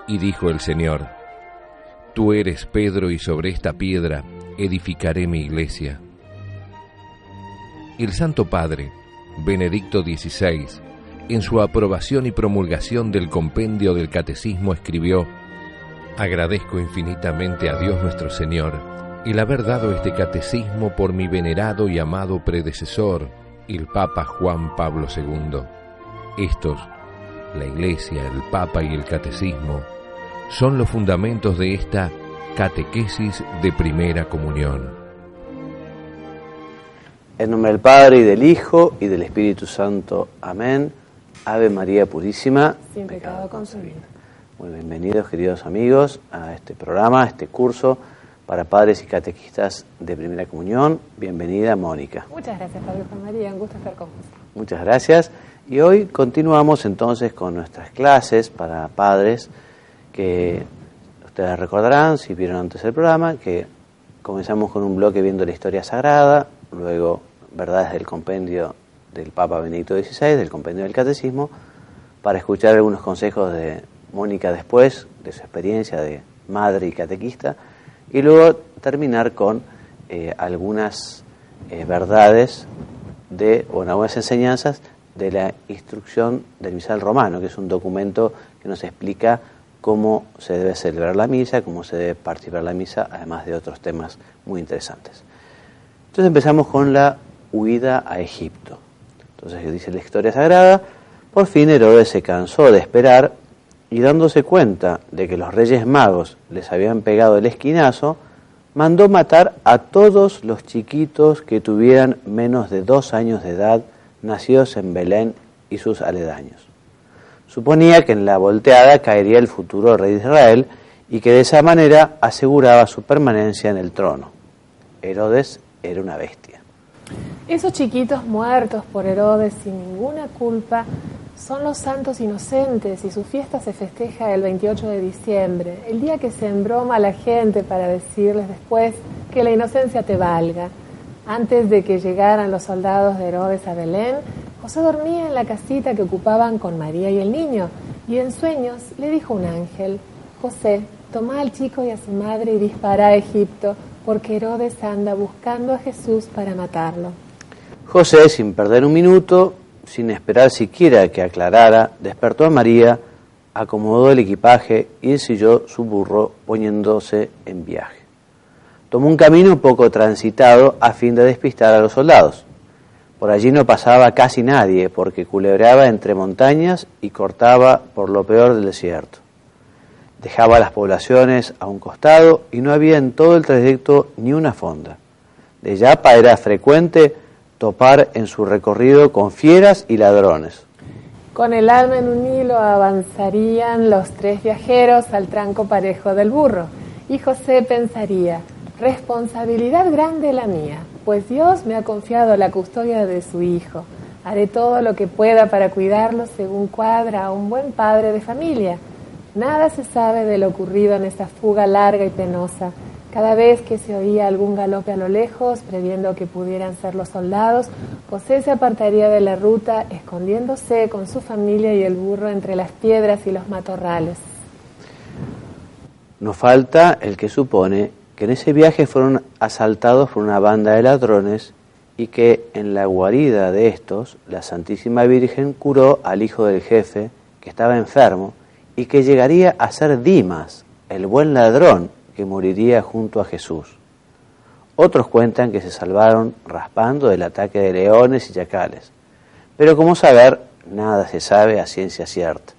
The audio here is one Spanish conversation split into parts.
Y dijo el Señor: Tú eres Pedro, y sobre esta piedra edificaré mi iglesia. El Santo Padre, Benedicto XVI, en su aprobación y promulgación del compendio del Catecismo escribió: Agradezco infinitamente a Dios nuestro Señor el haber dado este catecismo por mi venerado y amado predecesor, el Papa Juan Pablo II. Estos, la Iglesia, el Papa y el Catecismo, son los fundamentos de esta catequesis de primera comunión. En nombre del Padre, y del Hijo, y del Espíritu Santo. Amén. Ave María Purísima, sin pecado concebida. Muy bienvenidos, queridos amigos, a este programa, a este curso para padres y catequistas de primera comunión. Bienvenida, Mónica. Muchas gracias, Pablo Juan María. Un gusto estar con vos. Muchas gracias. Y hoy continuamos entonces con nuestras clases para padres, que ustedes recordarán, si vieron antes el programa, que comenzamos con un bloque viendo la historia sagrada, luego verdades del compendio del Papa Benedicto XVI, del compendio del Catecismo, para escuchar algunos consejos de Mónica después, de su experiencia de madre y catequista, y luego terminar con algunas verdades o algunas enseñanzas de la instrucción del misal romano, que es un documento que nos explica cómo se debe celebrar la misa, cómo se debe participar en la misa, además de otros temas muy interesantes. Entonces empezamos con la huida a Egipto. Entonces dice la historia sagrada: por fin Herodes se cansó de esperar y, dándose cuenta de que los reyes magos les habían pegado el esquinazo, mandó matar a todos los chiquitos que tuvieran menos de 2 años de edad, nacidos en Belén y sus aledaños. Suponía que en la volteada caería el futuro rey de Israel y que de esa manera aseguraba su permanencia en el trono. Herodes era una bestia. Esos chiquitos muertos por Herodes sin ninguna culpa son los santos inocentes, y su fiesta se festeja el 28 de diciembre, el día que se embroma a la gente para decirles después que la inocencia te valga. Antes de que llegaran los soldados de Herodes a Belén, José dormía en la casita que ocupaban con María y el niño, y en sueños le dijo un ángel: José, toma al chico y a su madre y dispara a Egipto, porque Herodes anda buscando a Jesús para matarlo. José, sin perder un minuto, sin esperar siquiera que aclarara, despertó a María, acomodó el equipaje y ensilló su burro, poniéndose en viaje. Tomó un camino poco transitado a fin de despistar a los soldados. Por allí no pasaba casi nadie, porque culebreaba entre montañas y cortaba por lo peor del desierto. Dejaba las poblaciones a un costado y no había en todo el trayecto ni una fonda. De Yapa era frecuente topar en su recorrido con fieras y ladrones. Con el alma en un hilo avanzarían los 3 viajeros al tranco parejo del burro, y José pensaría: responsabilidad grande la mía, pues Dios me ha confiado la custodia de su hijo. Haré todo lo que pueda para cuidarlo según cuadra a un buen padre de familia. Nada se sabe de lo ocurrido en esta fuga larga y penosa. Cada vez que se oía algún galope a lo lejos, previendo que pudieran ser los soldados, José se apartaría de la ruta, escondiéndose con su familia y el burro entre las piedras y los matorrales. Nos falta el que supone que en ese viaje fueron asaltados por una banda de ladrones y que en la guarida de estos la Santísima Virgen curó al hijo del jefe, que estaba enfermo, y que llegaría a ser Dimas, el buen ladrón, que moriría junto a Jesús. Otros cuentan que se salvaron raspando del ataque de leones y chacales, pero como saber, nada se sabe a ciencia cierta.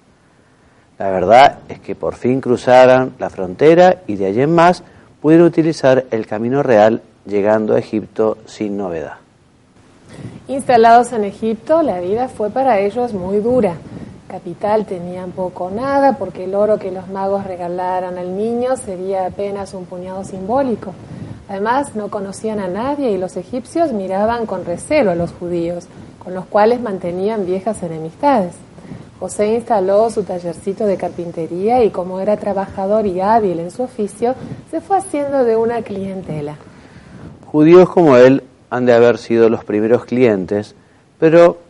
La verdad es que por fin cruzaron la frontera y de allí en más pudieron utilizar el camino real, llegando a Egipto sin novedad. Instalados en Egipto, la vida fue para ellos muy dura. Capital tenían poco o nada, porque el oro que los magos regalaran al niño sería apenas un puñado simbólico. Además, no conocían a nadie y los egipcios miraban con recelo a los judíos, con los cuales mantenían viejas enemistades. José instaló su tallercito de carpintería y, como era trabajador y hábil en su oficio, se fue haciendo de una clientela. Judíos como él han de haber sido los primeros clientes, pero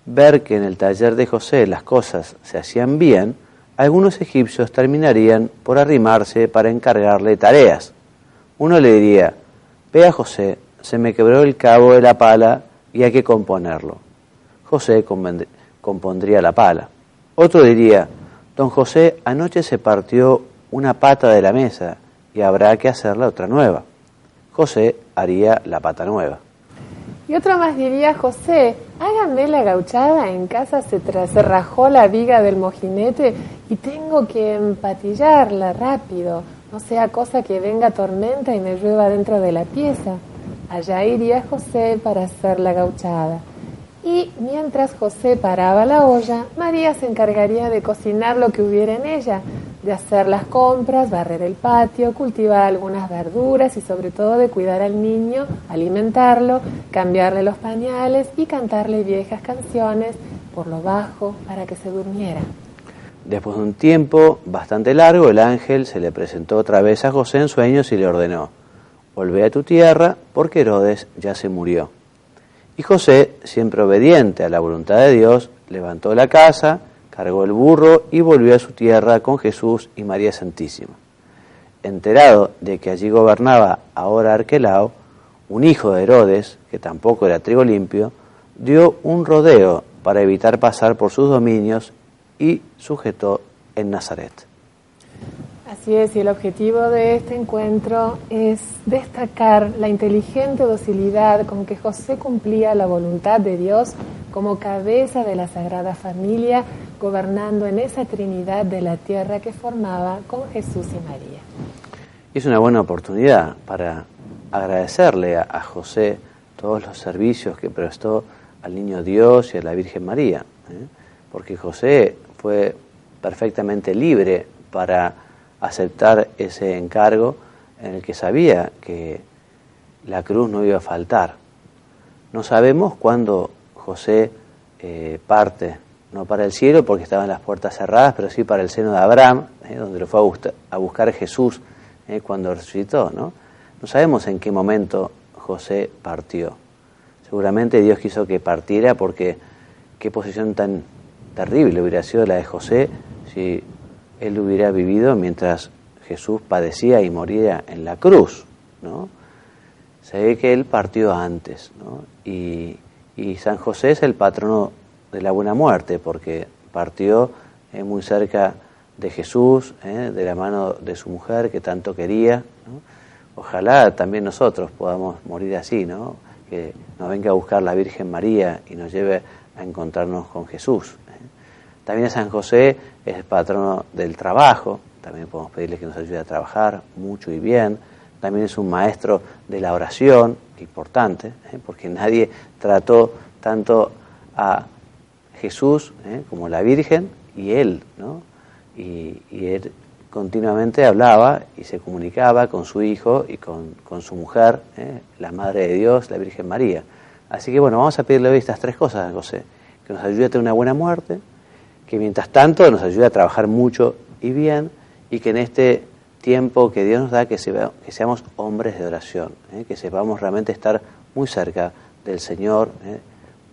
ver que en el taller de José las cosas se hacían bien algunos egipcios terminarían por arrimarse para encargarle tareas. Uno le diría: ve a José, se me quebró el cabo de la pala y hay que componerlo. José compondría la pala. Otro diría: don José, anoche se partió una pata de la mesa y habrá que hacerle otra nueva. José haría la pata nueva. Y otro más diría: José, háganme la gauchada, en casa se rajó la viga del mojinete y tengo que empatillarla rápido, no sea cosa que venga tormenta y me llueva dentro de la pieza. Allá iría José para hacer la gauchada. Y mientras José paraba la olla, María se encargaría de cocinar lo que hubiera en ella, de hacer las compras, barrer el patio, cultivar algunas verduras y sobre todo de cuidar al niño, alimentarlo, cambiarle los pañales y cantarle viejas canciones por lo bajo para que se durmiera. Después de un tiempo bastante largo, el ángel se le presentó otra vez a José en sueños y le ordenó: volvé a tu tierra porque Herodes ya se murió. Y José, siempre obediente a la voluntad de Dios, levantó la casa, cargó el burro y volvió a su tierra con Jesús y María Santísima. Enterado de que allí gobernaba ahora Arquelao, un hijo de Herodes, que tampoco era trigo limpio, dio un rodeo para evitar pasar por sus dominios y sujetó en Nazaret. Así es, y el objetivo de este encuentro es destacar la inteligente docilidad con que José cumplía la voluntad de Dios como cabeza de la Sagrada Familia, gobernando en esa Trinidad de la tierra que formaba con Jesús y María. Es una buena oportunidad para agradecerle a José todos los servicios que prestó al Niño Dios y a la Virgen María, porque José fue perfectamente libre para aceptar ese encargo en el que sabía que la cruz no iba a faltar. No sabemos cuándo José parte, no para el cielo porque estaban las puertas cerradas, pero sí para el seno de Abraham, donde lo fue a buscar Jesús cuando resucitó, ¿no? No sabemos en qué momento José partió. Seguramente Dios quiso que partiera porque qué posición tan terrible hubiera sido la de José si él hubiera vivido mientras Jesús padecía y moría en la cruz, ¿no? Se ve que él partió antes, ¿no? Y San José es el patrono de la buena muerte, porque partió muy cerca de Jesús, de la mano de su mujer que tanto quería, ¿no? Ojalá también nosotros podamos morir así, ¿no? Que nos venga a buscar la Virgen María y nos lleve a encontrarnos con Jesús. También San José es el patrono del trabajo, también podemos pedirle que nos ayude a trabajar mucho y bien. También es un maestro de la oración, importante, porque nadie trató tanto a Jesús como la Virgen y él, ¿no? Y él continuamente hablaba y se comunicaba con su hijo y con su mujer, la Madre de Dios, la Virgen María. Así que bueno, vamos a pedirle hoy estas tres cosas a José: que nos ayude a tener una buena muerte, que mientras tanto nos ayude a trabajar mucho y bien, y que en este tiempo que Dios nos da, que seamos hombres de oración, que sepamos realmente estar muy cerca del Señor,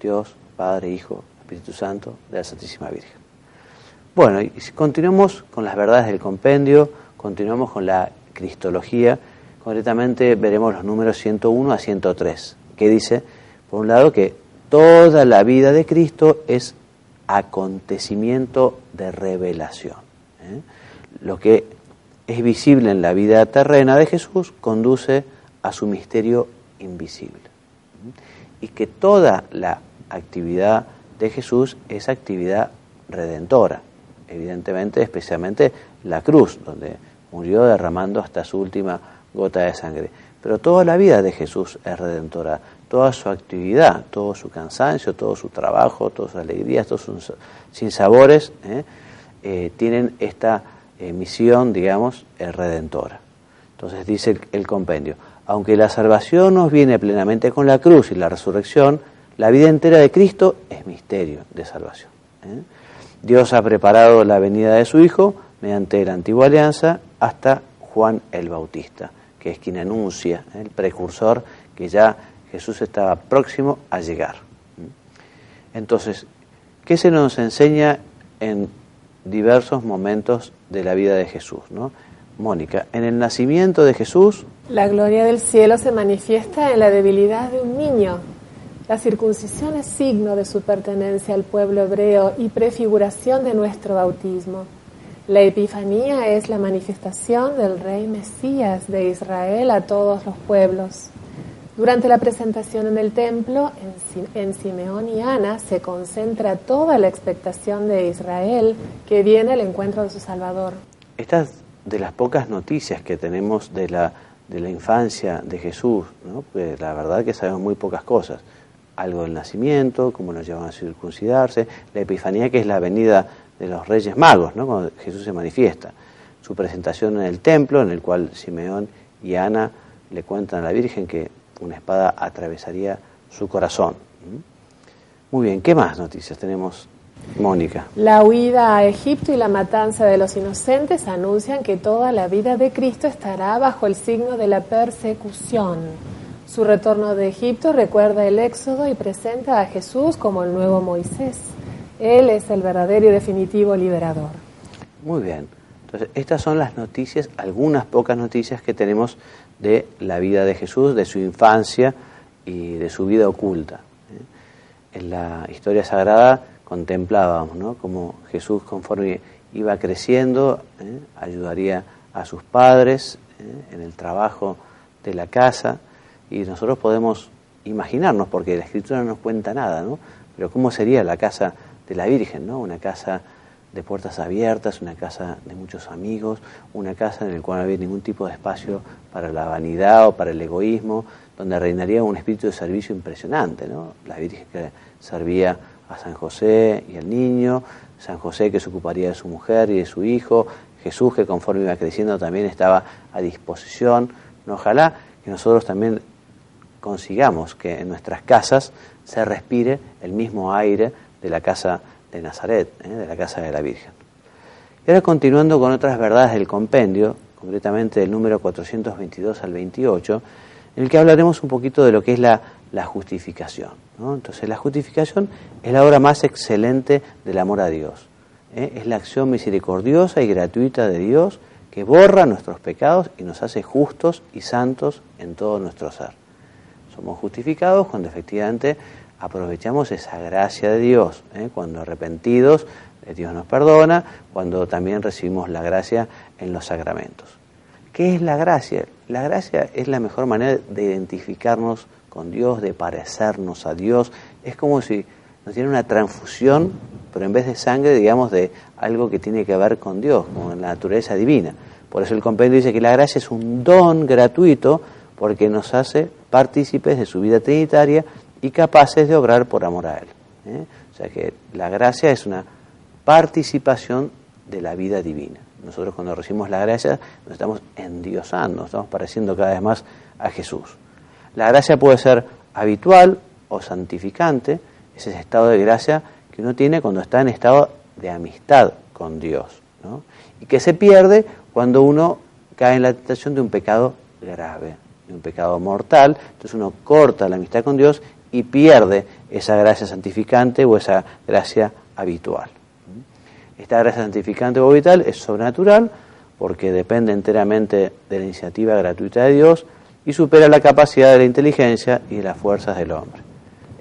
Dios, Padre, Hijo, Espíritu Santo, de la Santísima Virgen. Bueno, y continuamos con las verdades del compendio, continuamos con la Cristología, concretamente veremos los números 101 a 103, que dice, por un lado, que toda la vida de Cristo es acontecimiento de revelación. Lo que es visible en la vida terrena de Jesús conduce a su misterio invisible. Y que toda la actividad de Jesús es actividad redentora. Evidentemente, especialmente la cruz, donde murió derramando hasta su última gota de sangre. Pero toda la vida de Jesús es redentora. Toda su actividad, todo su cansancio, todo su trabajo, todas sus alegrías, todos sus sinsabores, tienen esta misión, digamos, redentora. Entonces dice el compendio: aunque la salvación nos viene plenamente con la cruz y la resurrección, la vida entera de Cristo es misterio de salvación. Dios ha preparado la venida de su Hijo mediante la antigua alianza hasta Juan el Bautista, que es quien anuncia, el precursor, que ya Jesús estaba próximo a llegar. Entonces, ¿qué se nos enseña en diversos momentos de la vida de Jesús, ¿no? Mónica, en el nacimiento de Jesús, la gloria del cielo se manifiesta en la debilidad de un niño. La circuncisión es signo de su pertenencia al pueblo hebreo y prefiguración de nuestro bautismo. La Epifanía es la manifestación del Rey Mesías de Israel a todos los pueblos. Durante la presentación en el templo, en Simeón y Ana se concentra toda la expectación de Israel que viene al encuentro de su Salvador. Estas de las pocas noticias que tenemos de la infancia de Jesús, ¿no? Porque la verdad que sabemos muy pocas cosas. Algo del nacimiento, cómo nos llevan a circuncidarse, la Epifanía, que es la venida de los Reyes Magos, ¿no? Cuando Jesús se manifiesta. Su presentación en el templo, en el cual Simeón y Ana le cuentan a la Virgen que una espada atravesaría su corazón. Muy bien, ¿qué más noticias tenemos, Mónica? La huida a Egipto y la matanza de los inocentes anuncian que toda la vida de Cristo estará bajo el signo de la persecución. Su retorno de Egipto recuerda el Éxodo y presenta a Jesús como el nuevo Moisés. Él es el verdadero y definitivo liberador. Muy bien. Entonces, estas son las noticias, algunas pocas noticias que tenemos de la vida de Jesús, de su infancia y de su vida oculta. En la historia sagrada contemplábamos, ¿no?, cómo Jesús, conforme iba creciendo, ayudaría a sus padres en el trabajo de la casa, y nosotros podemos imaginarnos, porque la Escritura no nos cuenta nada, ¿no?, pero cómo sería la casa de la Virgen, ¿no? Una casa de puertas abiertas, una casa de muchos amigos, una casa en la cual no había ningún tipo de espacio para la vanidad o para el egoísmo, donde reinaría un espíritu de servicio impresionante, ¿no? La Virgen que servía a San José y al niño, San José que se ocuparía de su mujer y de su hijo, Jesús que conforme iba creciendo también estaba a disposición. Ojalá que nosotros también consigamos que en nuestras casas se respire el mismo aire de la casa de Nazaret, de la casa de la Virgen. Y ahora, continuando con otras verdades del compendio, concretamente del número 422 al 28, en el que hablaremos un poquito de lo que es la justificación, ¿no? Entonces, la justificación es la obra más excelente del amor a Dios. Es la acción misericordiosa y gratuita de Dios que borra nuestros pecados y nos hace justos y santos en todo nuestro ser. Somos justificados cuando efectivamente aprovechamos esa gracia de Dios, cuando arrepentidos, Dios nos perdona, cuando también recibimos la gracia en los sacramentos. ¿Qué es la gracia? La gracia es la mejor manera de identificarnos con Dios, de parecernos a Dios. Es como si nos diera una transfusión, pero en vez de sangre, digamos, de algo que tiene que ver con Dios, con la naturaleza divina. Por eso el compendio dice que la gracia es un don gratuito porque nos hace partícipes de su vida trinitaria y capaces de obrar por amor a Él. O sea que la gracia es una participación de la vida divina. Nosotros cuando recibimos la gracia nos estamos endiosando, nos estamos pareciendo cada vez más a Jesús. La gracia puede ser habitual o santificante, es ese estado de gracia que uno tiene cuando está en estado de amistad con Dios, ¿no? Y que se pierde cuando uno cae en la tentación de un pecado grave, de un pecado mortal. Entonces uno corta la amistad con Dios y pierde esa gracia santificante o esa gracia habitual. Esta gracia santificante o habitual es sobrenatural porque depende enteramente de la iniciativa gratuita de Dios y supera la capacidad de la inteligencia y de las fuerzas del hombre.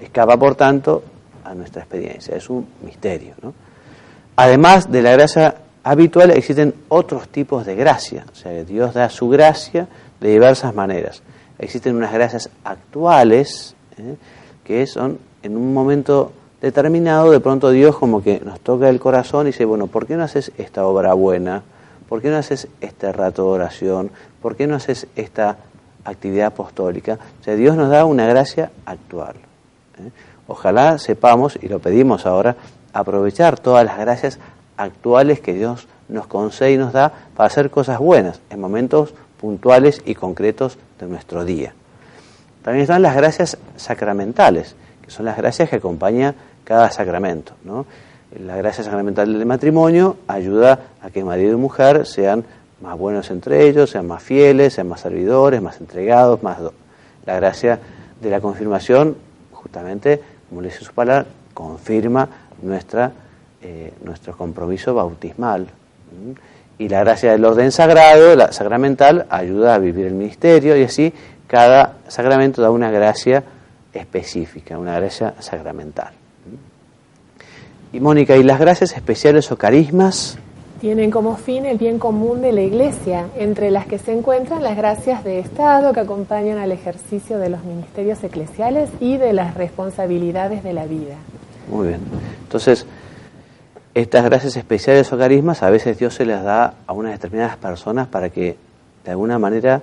Escapa, por tanto, a nuestra experiencia. Es un misterio, ¿no? Además de la gracia habitual, existen otros tipos de gracia. O sea, Dios da su gracia de diversas maneras. Existen unas gracias actuales, que son en un momento determinado, de pronto Dios como que nos toca el corazón y dice, bueno, ¿por qué no haces esta obra buena? ¿Por qué no haces este rato de oración? ¿Por qué no haces esta actividad apostólica? O sea, Dios nos da una gracia actual. Ojalá sepamos, y lo pedimos ahora, aprovechar todas las gracias actuales que Dios nos concede y nos da para hacer cosas buenas en momentos puntuales y concretos de nuestro día. También están las gracias sacramentales, que son las gracias que acompañan cada sacramento, ¿no? La gracia sacramental del matrimonio ayuda a que marido y mujer sean más buenos entre ellos, sean más fieles, sean más servidores, más entregados, La gracia de la confirmación, justamente, como le dice su palabra, confirma nuestra nuestro compromiso bautismal. Y la gracia del orden sagrado, la sacramental, ayuda a vivir el ministerio, y así cada sacramento da una gracia específica, una gracia sacramental. Y Mónica, ¿y las gracias especiales o carismas? Tienen como fin el bien común de la Iglesia, entre las que se encuentran las gracias de Estado que acompañan al ejercicio de los ministerios eclesiales y de las responsabilidades de la vida. Muy bien. Entonces, estas gracias especiales o carismas a veces Dios se las da a unas determinadas personas para que de alguna manera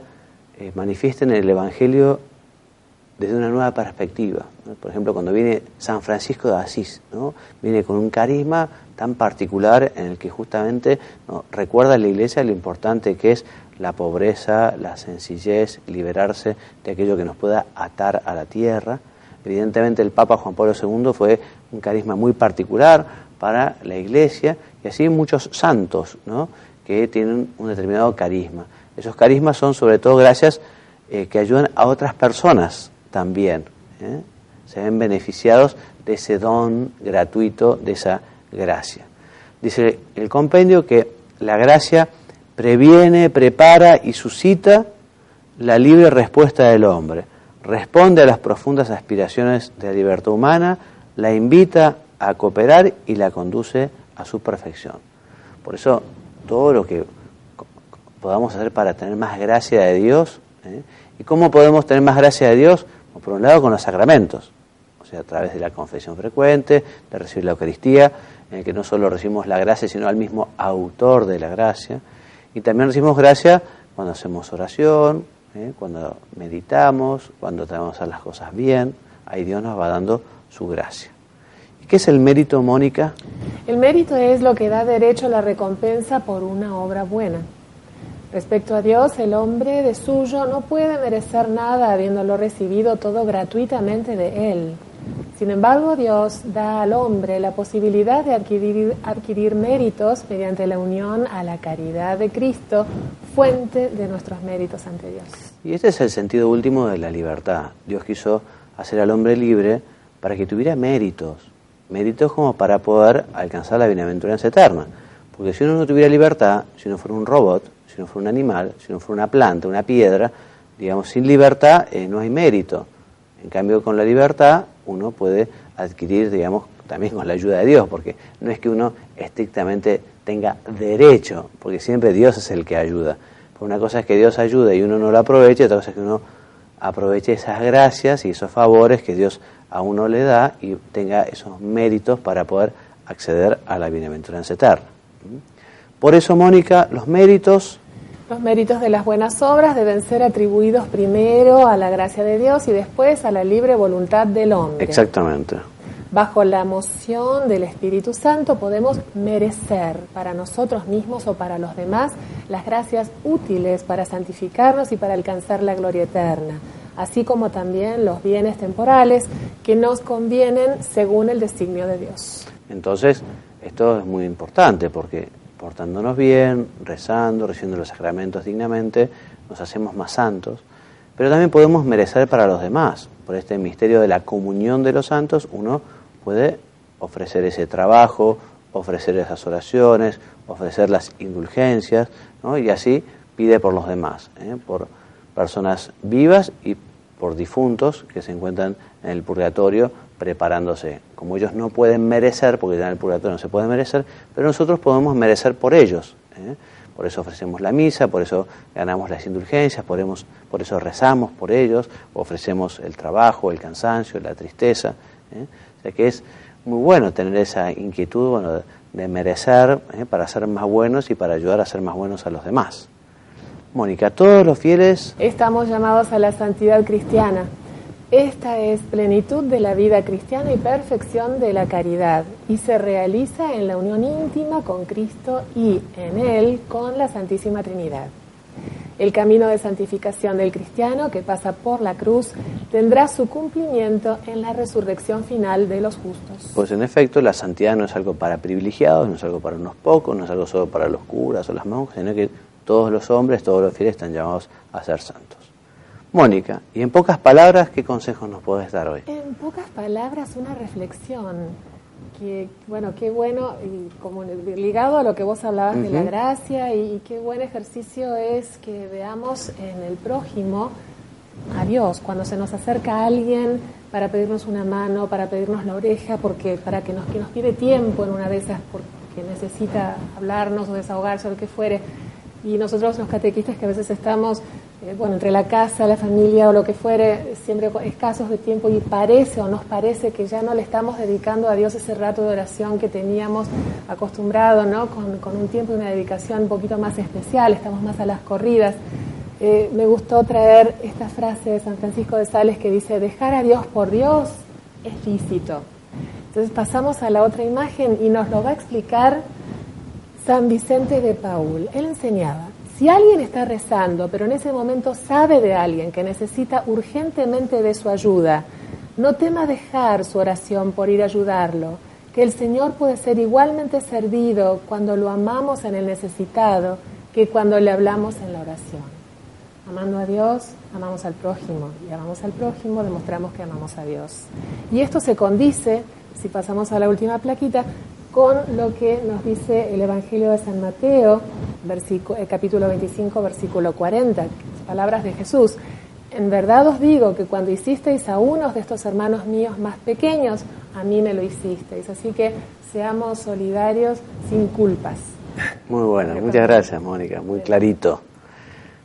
manifiesten el Evangelio desde una nueva perspectiva, ¿no? Por ejemplo, cuando viene San Francisco de Asís, ¿no? Viene con un carisma tan particular en el que justamente, ¿no?, recuerda a la Iglesia lo importante que es la pobreza, la sencillez, liberarse de aquello que nos pueda atar a la tierra. Evidentemente el Papa Juan Pablo II fue un carisma muy particular para la Iglesia, y así muchos santos, ¿no?, que tienen un determinado carisma. Esos carismas son sobre todo gracias que ayudan a otras personas también, se ven beneficiados de ese don gratuito, de esa gracia. Dice el compendio que la gracia previene, prepara y suscita la libre respuesta del hombre, responde a las profundas aspiraciones de la libertad humana, la invita a cooperar y la conduce a su perfección. Por eso, todo lo que podamos hacer para tener más gracia de Dios, ¿y cómo podemos tener más gracia de Dios? Por un lado, con los sacramentos, o sea, a través de la confesión frecuente, de recibir la Eucaristía, en el que no solo recibimos la gracia, sino al mismo autor de la gracia, y también recibimos gracia cuando hacemos oración, cuando meditamos, cuando tratamos de hacer las cosas bien, ahí Dios nos va dando su gracia. ¿Y qué es el mérito, Mónica? El mérito es lo que da derecho a la recompensa por una obra buena. Respecto a Dios, el hombre de suyo no puede merecer nada habiéndolo recibido todo gratuitamente de Él. Sin embargo, Dios da al hombre la posibilidad de adquirir méritos mediante la unión a la caridad de Cristo, fuente de nuestros méritos ante Dios. Y este es el sentido último de la libertad. Dios quiso hacer al hombre libre para que tuviera méritos como para poder alcanzar la bienaventuranza eterna. Porque si uno no tuviera libertad, si uno fuera un robot, si uno fuera un animal, si uno fuera una planta, una piedra, digamos, sin libertad no hay mérito. En cambio, con la libertad uno puede adquirir, digamos, también con la ayuda de Dios, porque no es que uno estrictamente tenga derecho, porque siempre Dios es el que ayuda. Pero una cosa es que Dios ayude y uno no lo aproveche, otra cosa es que uno aproveche esas gracias y esos favores que Dios a uno le da y tenga esos méritos para poder acceder a la bienaventuranza eterna. Por eso, Mónica, los méritos de las buenas obras deben ser atribuidos primero a la gracia de Dios y después a la libre voluntad del hombre. Exactamente. Bajo la moción del Espíritu Santo podemos merecer para nosotros mismos o para los demás las gracias útiles para santificarnos y para alcanzar la gloria eterna, así como también los bienes temporales que nos convienen según el designio de Dios. Entonces, esto es muy importante porque portándonos bien, rezando, recibiendo los sacramentos dignamente, nos hacemos más santos, pero también podemos merecer para los demás. Por este misterio de la comunión de los santos, uno puede ofrecer ese trabajo, ofrecer esas oraciones, ofrecer las indulgencias, ¿no? Y así pide por los demás, por personas vivas y por difuntos que se encuentran en el purgatorio preparándose. Como ellos no pueden merecer, porque en el purgatorio no se puede merecer, pero nosotros podemos merecer por ellos. Por eso ofrecemos la misa, por eso ganamos las indulgencias, por eso rezamos por ellos, ofrecemos el trabajo, el cansancio, la tristeza. O sea que es muy bueno tener esa inquietud, bueno, de merecer para ser más buenos y para ayudar a ser más buenos a los demás. Mónica, todos los fieles estamos llamados a la santidad cristiana. Esta es plenitud de la vida cristiana y perfección de la caridad, y se realiza en la unión íntima con Cristo y en Él con la Santísima Trinidad. El camino de santificación del cristiano, que pasa por la cruz, tendrá su cumplimiento en la resurrección final de los justos. Pues en efecto, la santidad no es algo para privilegiados, no es algo para unos pocos, no es algo solo para los curas o las monjas, sino que todos los hombres, todos los fieles están llamados a ser santos. Mónica, y en pocas palabras, ¿qué consejos nos puedes dar hoy? En pocas palabras, una reflexión. bueno, qué bueno, y como ligado a lo que vos hablabas de la gracia, y qué buen ejercicio es que veamos en el prójimo a Dios. Cuando se nos acerca alguien para pedirnos una mano, para pedirnos la oreja, para que nos pide tiempo en una de esas, porque necesita hablarnos o desahogarse o lo que fuere, y nosotros los catequistas que a veces estamos entre la casa, la familia o lo que fuere, siempre escasos de tiempo, y nos parece que ya no le estamos dedicando a Dios ese rato de oración que teníamos acostumbrado, ¿no? Con un tiempo y una dedicación un poquito más especial, estamos más a las corridas. Me gustó traer esta frase de San Francisco de Sales que dice: dejar a Dios por Dios es lícito. Entonces pasamos a la otra imagen y nos lo va a explicar San Vicente de Paúl. Él enseñaba: si alguien está rezando, pero en ese momento sabe de alguien que necesita urgentemente de su ayuda, no tema dejar su oración por ir a ayudarlo, que el Señor puede ser igualmente servido cuando lo amamos en el necesitado que cuando le hablamos en la oración. Amando a Dios, amamos al prójimo, y amamos al prójimo, demostramos que amamos a Dios. Y esto se condice, si pasamos a la última plaquita, con lo que nos dice el Evangelio de San Mateo, capítulo 25, versículo 40, palabras de Jesús. En verdad os digo que cuando hicisteis a unos de estos hermanos míos más pequeños, a mí me lo hicisteis. Así que seamos solidarios sin culpas. Muy bueno, muchas gracias, Mónica, muy clarito.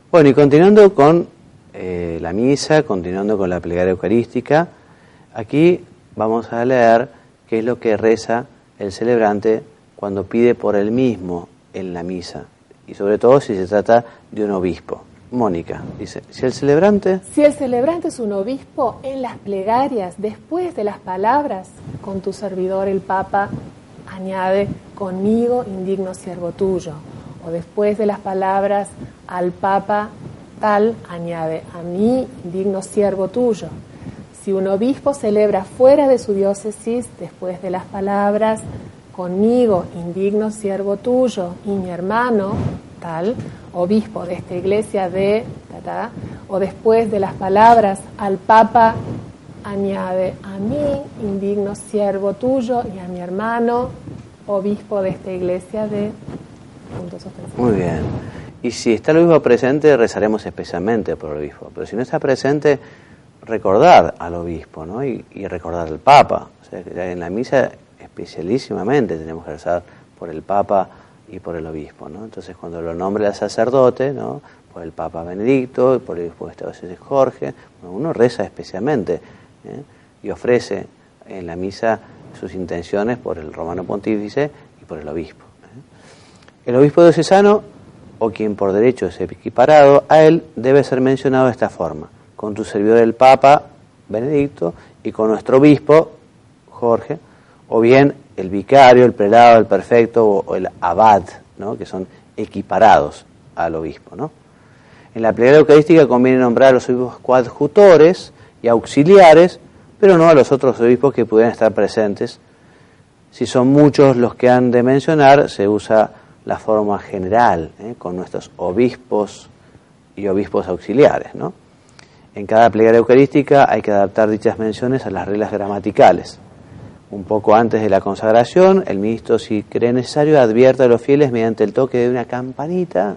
Bueno, y continuando con la misa, continuando con la plegaria eucarística, aquí vamos a leer qué es lo que reza el celebrante cuando pide por él mismo en la misa, y sobre todo si se trata de un obispo. Mónica dice: si el celebrante es un obispo, en las plegarias, después de las palabras, con tu servidor el Papa, añade: conmigo, indigno siervo tuyo. O después de las palabras, al Papa tal, añade: a mí, indigno siervo tuyo. Si un obispo celebra fuera de su diócesis, después de las palabras, conmigo, indigno siervo tuyo, y mi hermano, tal, obispo de esta iglesia de, o después de las palabras, al Papa, añade: a mí, indigno siervo tuyo, y a mi hermano, obispo de esta iglesia de... puntos suspensivos. Muy bien. Y si está el obispo presente, rezaremos especialmente por el obispo. Pero si no está presente, recordar al obispo, ¿no? Y recordar al Papa. O sea, en la misa especialísimamente tenemos que rezar por el Papa y por el obispo, ¿no? Entonces, cuando lo nombre el sacerdote, ¿no? Por el Papa Benedicto y por el obispo de esta diócesis Jorge, uno reza especialmente, y ofrece en la misa sus intenciones por el romano pontífice y por el obispo. El obispo diocesano, o quien por derecho es equiparado a él, debe ser mencionado de esta forma: con tu servidor el Papa Benedicto y con nuestro obispo Jorge, o bien el vicario, el prelado, el prefecto o el abad, ¿no? Que son equiparados al obispo, ¿no? En la plegaria eucarística conviene nombrar a los obispos coadjutores y auxiliares, pero no a los otros obispos que pudieran estar presentes. Si son muchos los que han de mencionar, se usa la forma general, con nuestros obispos y obispos auxiliares, ¿no? En cada plegaria eucarística hay que adaptar dichas menciones a las reglas gramaticales. Un poco antes de la consagración, el ministro, si cree necesario, advierte a los fieles mediante el toque de una campanita.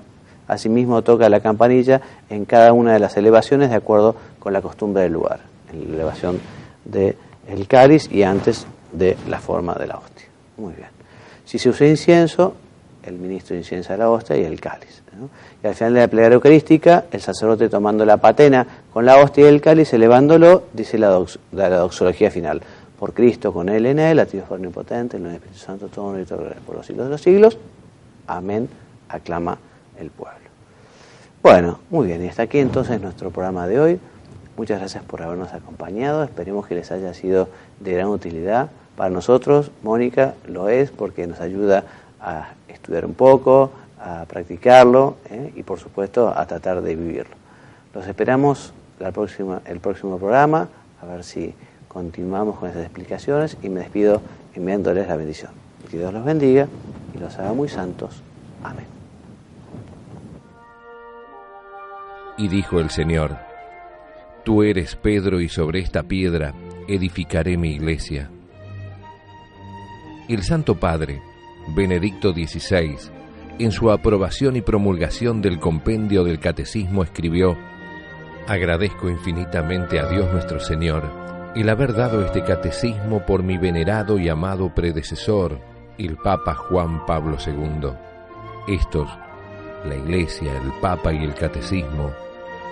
Asimismo, toca la campanilla en cada una de las elevaciones de acuerdo con la costumbre del lugar. En la elevación del cáliz y antes de la forma de la hostia. Muy bien. Si se usa incienso, el ministro inciensa la hostia y el cáliz, ¿no? Y al final de la plegaria eucarística, el sacerdote, tomando la patena con la hostia y el cáliz, elevándolo, dice la doxología final: por Cristo, con él, en él, a Dios omnipotente, en el Espíritu Santo, todo honor y todo gloria por los siglos de los siglos. Amén, aclama el pueblo. Bueno, muy bien, y hasta aquí entonces nuestro programa de hoy. Muchas gracias por habernos acompañado. Esperemos que les haya sido de gran utilidad. Para nosotros, Mónica, lo es, porque nos ayuda a estudiar un poco, a practicarlo, y por supuesto a tratar de vivirlo. Los esperamos el próximo programa, a ver si continuamos con esas explicaciones, y me despido enviándoles la bendición. Que Dios los bendiga y los haga muy santos. Amén. Y dijo el Señor: tú eres Pedro, y sobre esta piedra edificaré mi iglesia, El Santo Padre, Benedicto XVI, en su aprobación y promulgación del compendio del Catecismo escribió: agradezco infinitamente a Dios nuestro Señor el haber dado este catecismo por mi venerado y amado predecesor, el Papa Juan Pablo II. Estos, la Iglesia, el Papa y el Catecismo,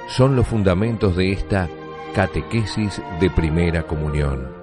son los fundamentos de esta catequesis de primera comunión.